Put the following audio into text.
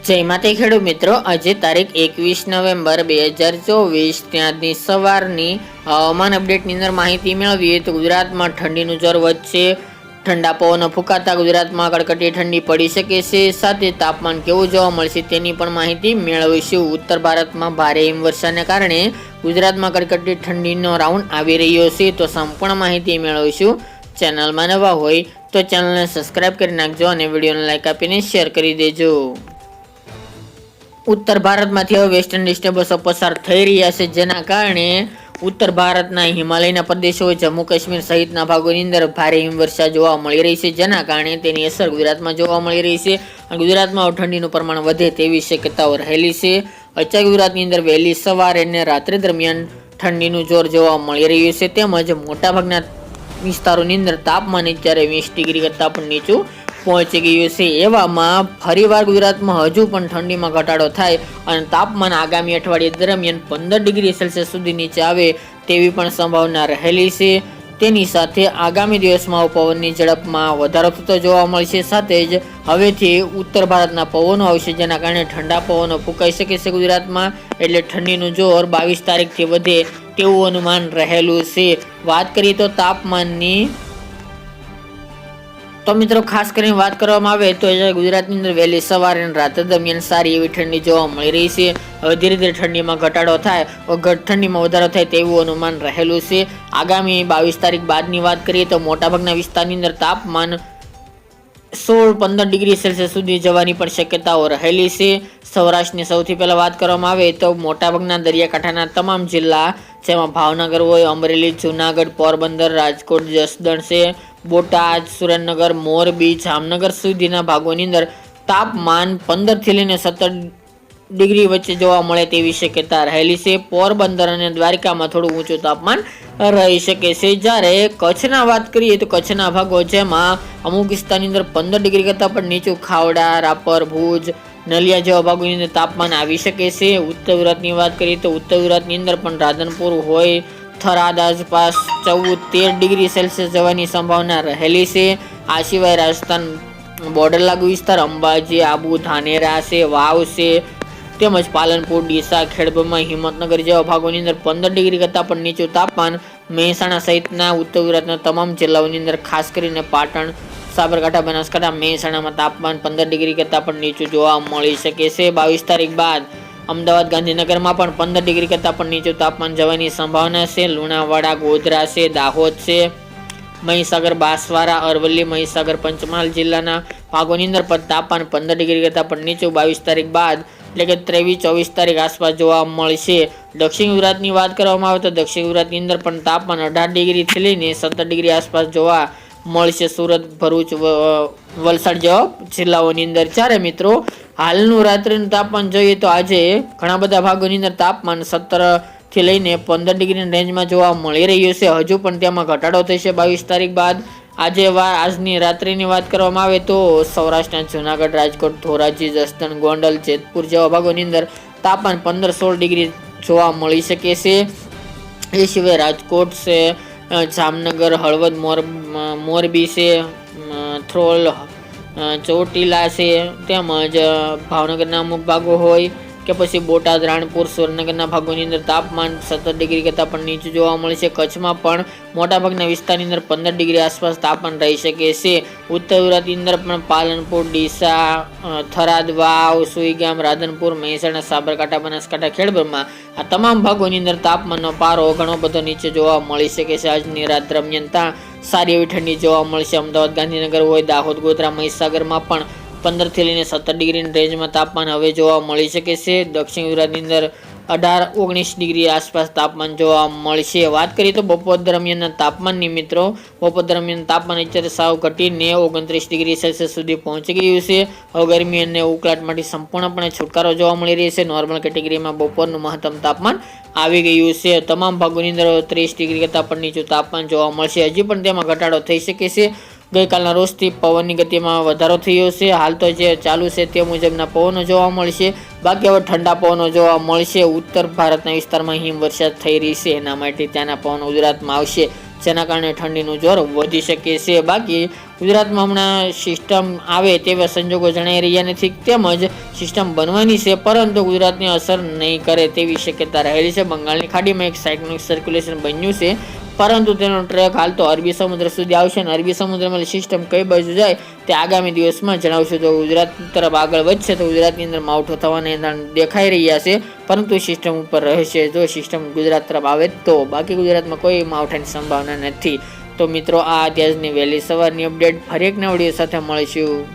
જય માતે ખેડૂત મિત્રો, આજે તારીખ 21 નવેમ્બર 2024 ત્યાંની સવારની હવામાન અપડેટની અંદર માહિતી મેળવીએ તો ગુજરાતમાં ઠંડીનું જોર વધશે. ઠંડા પવનો ફૂંકાતા ગુજરાતમાં કડકડી ઠંડી પડી શકે છે. સાથે તાપમાન કેવું જોવા મળશે તેની પણ માહિતી મેળવીશું. ઉત્તર ભારતમાં ભારે હિમવર્ષાને કારણે ગુજરાતમાં કડકડી ઠંડીનો રાઉન્ડ આવી રહ્યો છે, તો સંપૂર્ણ માહિતી મેળવીશું. ચેનલમાં નવા હોય તો ચેનલને સબસ્ક્રાઇબ કરી નાખજો અને વિડીયોને લાઈક આપીને શેર કરી દેજો. ઉત્તર ભારતમાંથી હવે વેસ્ટર્ન ડિસ્ટર્બન્સો પસાર થઈ રહ્યા છે, જેના કારણે ઉત્તર ભારતના હિમાલયના પ્રદેશો, જમ્મુ કાશ્મીર સહિતના ભાગોની અંદર ભારે હિમવર્ષા જોવા મળી રહી છે, જેના કારણે તેની અસર ગુજરાતમાં જોવા મળી રહી છે અને ગુજરાતમાં ઠંડીનું પ્રમાણ વધે તેવી શક્યતાઓ રહેલી છે. અચ્છા, ગુજરાતની અંદર વહેલી સવારે અને રાત્રે દરમિયાન ઠંડીનું જોર જોવા મળી રહ્યું છે, તેમજ મોટાભાગના વિસ્તારોની અંદર તાપમાન અત્યારે 20 ડિગ્રી કરતાં પણ નીચું પહોંચી ગયું છે. એવામાં ફરીવાર ગુજરાતમાં હજુ પણ ઠંડીમાં ઘટાડો થાય અને તાપમાન આગામી અઠવાડિયા દરમિયાન 15 ડિગ્રી સેલ્સિયસ સુધી નીચે આવે તેવી પણ સંભાવના રહેલી છે. તેની સાથે આગામી દિવસમાં પવનની ઝડપમાં વધારો થતો જોવા મળશે. સાથે જ હવેથી ઉત્તર ભારતના પવનો આવશે, જેના કારણે ઠંડા પવનો ફૂંકાઈ શકે છે ગુજરાતમાં. એટલે ઠંડીનું જોર 22 તારીખથી વધે તેવું અનુમાન રહેલું છે. વાત કરીએ તો તાપમાનની, તો મિત્રો ખાસ કરીને વાત કરવામાં આવે તો ગુજરાતની અંદર વહેલી સવારે અને રાત્રે દરમિયાન સારી એવી ઠંડી જોવા મળી રહી છે. હવે ધીરે ધીરે ઠંડીમાં ઘટાડો થાય, ઠંડીમાં વધારો થાય તેવું અનુમાન રહેલું છે. આગામી 22 તારીખ બાદની વાત કરીએ તો મોટાભાગના વિસ્તારની અંદર તાપમાન 16-15 ડિગ્રી સેલ્સિયસ સુધી જવાની પણ શક્યતાઓ રહેલી છે. સૌરાષ્ટ્રની સૌથી પહેલા વાત કરવામાં આવે તો મોટાભાગના દરિયાકાંઠાના તમામ જિલ્લા, જેમાં ભાવનગર હોય, અમરેલી, જુનાગઢ, પોરબંદર, રાજકોટ, જસદણ છે, બોટાદ, સુરેન્દ્રનગર, મોરબી, જામનગર સુધીના ભાગોની અંદર તાપમાન 15 થી લઈને 17 ડિગ્રી વચ્ચે જોવા મળે તેવી શક્યતા રહેલી છે. પોરબંદર અને દ્વારકામાં થોડું ઊંચું તાપમાન રહી શકે છે. જ્યારે કચ્છના વાત કરીએ તો કચ્છના ભાગો, જેમાં અમુક વિસ્તારની અંદર 15 ડિગ્રી કરતાં પણ નીચું ખાવડા, રાપર, ભુજ, નલિયા જેવા ભાગોની અંદર તાપમાન આવી શકે છે. ઉત્તર ગુજરાતની વાત કરીએ તો ઉત્તર ગુજરાતની અંદર પણ રાધનપુર હોય, થરાદ આસપાસ 14-13 ડિગ્રી સેલ્સિયસ જવાની સંભાવના રહેલી છે. આ સિવાય રાજસ્થાન બોર્ડર લાગુ વિસ્તાર અંબાજી, આબુ, ધાનેરા છે, વાવ છે, તેમજ પાલનપુર, ડીસા, ખેડબ્રહ્મા, હિંમતનગર જેવા ભાગોની અંદર 15 ડિગ્રી કરતાં પણ નીચું તાપમાન, મહેસાણા સહિતના ઉત્તર ગુજરાતના તમામ જિલ્લાઓની અંદર ખાસ કરીને પાટણ, સાબરકાંઠા, બનાસકાંઠા, મહેસાણામાં તાપમાન 15 ડિગ્રી કરતાં પણ નીચું જોવા મળી શકે છે. 22 તારીખ બાદ અમદાવાદ, ગાંધીનગરમાં પણ 15 ડિગ્રી કરતાં પણ નીચું તાપમાન જવાની સંભાવના છે. લુણાવાડા, ગોધરા છે, દાહોદ છે, મહીસાગર, બાંસવાડા, અરવલ્લી, મહીસાગર, પંચમહાલ જિલ્લાના ભાગોની અંદર પણ તાપમાન 15 ડિગ્રી કરતાં પણ નીચું 22 તારીખ બાદ એટલે કે 23-24 તારીખ આસપાસ જોવા મળશે. દક્ષિણ ગુજરાતની વાત કરવામાં આવે તો દક્ષિણ ગુજરાતની અંદર પણ તાપમાન 18 ડિગ્રીથી લઈને 17 ડિગ્રી આસપાસ જોવા મળશે. સુરત, ભરૂચ, વલસાડ જેવા જિલ્લાઓની અંદર. જ્યારે મિત્રો હાલનું રાત્રિનું તાપમાન જોઈએ તો આજે ઘણા બધા ભાગોની અંદર તાપમાન 17 થી લઈને 15 ડિગ્રીની રેન્જમાં જોવા મળી રહ્યું છે. હજુ પણ તેમાં ઘટાડો થશે 22 તારીખ બાદ. આજની રાત્રિની વાત કરવામાં આવે તો સૌરાષ્ટ્રના જુનાગઢ, રાજકોટ, ધોરાજી, જસદણ, ગોંડલ, જેતપુર જેવા ભાગોની અંદર તાપમાન 15-16 ડિગ્રી જોવા મળી શકે છે. એ સિવાય રાજકોટ છે, જામનગર, હળવદ, મોરબી છે, થ્રોલ, ચોટીલા છે, તેમજ ભાવનગરના અમુક ભાગો હોય કે પછી બોટાદ, રાણપુર, સુરેન્દ્રનગરના ભાગોની અંદર તાપમાન 17 ડિગ્રી કરતાં પણ નીચું જોવા મળશે. કચ્છમાં પણ મોટાભાગના વિસ્તારની અંદર 15 ડિગ્રી આસપાસ તાપમાન રહી શકે છે. ઉત્તર ગુજરાતની અંદર પણ પાલનપુર, ડીસા, થરાદ, વાવ, સુઈગામ, રાધનપુર, મહેસાણા, સાબરકાંઠા, બનાસકાંઠા, ખેડબ્રહ્મા આ તમામ ભાગોની અંદર તાપમાનનો પારો ઘણો બધો નીચે જોવા મળી શકે છે. આજની રાત દરમિયાન ત્યાં સારી એવી ઠંડી જોવા મળશે. અમદાવાદ, ગાંધીનગર હોય, દાહોદ, ગોધરા, મહીસાગરમાં પણ 15 થી લઈને 17 ડિગ્રીની રેન્જમાં તાપમાન હવે જોવા મળી શકે છે. દક્ષિણ ગુજરાતની અંદર 18-19 ડિગ્રી આસપાસ તાપમાન જોવા મળશે. વાત કરીએ તો બપોર દરમિયાનના તાપમાનની મિત્રો, બપોર દરમિયાન તાપમાન અત્યારે સાવ ઘટીને 29 ડિગ્રી સેલ્સિયસ સુધી પહોંચી ગયું છે. હવે ગરમી અને ઉકળાટમાંથી સંપૂર્ણપણે છુટકારો જોવા મળી રહ્યો છે. નોર્મલ કેટેગરીમાં બપોરનું મહત્તમ તાપમાન આવી ગયું છે. તમામ ભાગોની અંદર 30 ડિગ્રી કરતાં પણ નીચું તાપમાન જોવા મળશે. હજી પણ તેમાં ઘટાડો થઈ શકે છે. ગઈકાલના રોજથી પવનની ગતિમાં વધારો થયો છે. હાલ તો જે ચાલુ છે તે મુજબના પવનો જોવા મળશે. બાકી હવે ઠંડા પવનો જોવા મળશે. ઉત્તર ભારતના વિસ્તારમાં હિમવર્ષા થઈ રહી છે, એના માટે ત્યાંના પવનો ગુજરાતમાં આવશે, જેના કારણે ઠંડીનું જોર વધી શકે છે. બાકી ગુજરાતમાં હમણાં સિસ્ટમ આવે તેવા સંજોગો જણાઈ રહ્યા નથી, તેમજ સિસ્ટમ બનવાની છે પરંતુ ગુજરાતની અસર નહીં કરે તેવી શક્યતા રહેલી છે. બંગાળની ખાડીમાં એક સાયક્લોનિક સર્ક્યુલેશન બન્યું છે, પરંતુ તેનો ટ્રેક હાલ તો અરબી સમુદ્ર સુધી આવશે અને અરબી સમુદ્રમાં સિસ્ટમ કઈ બાજુ જાય તે આગામી દિવસમાં જણાવશું. તો ગુજરાત તરફ આગળ વધશે તો ગુજરાતની અંદર માવઠો થવાના દેખાઈ રહ્યા છે, પરંતુ સિસ્ટમ ઉપર રહેશે જો સિસ્ટમ ગુજરાત તરફ આવે તો. બાકી ગુજરાતમાં કોઈ માવઠાની સંભાવના નથી. તો મિત્રો, આ અત્યારની વહેલી સવારની અપડેટ. ફરી એક નવા વિડીયો સાથે મળીશું.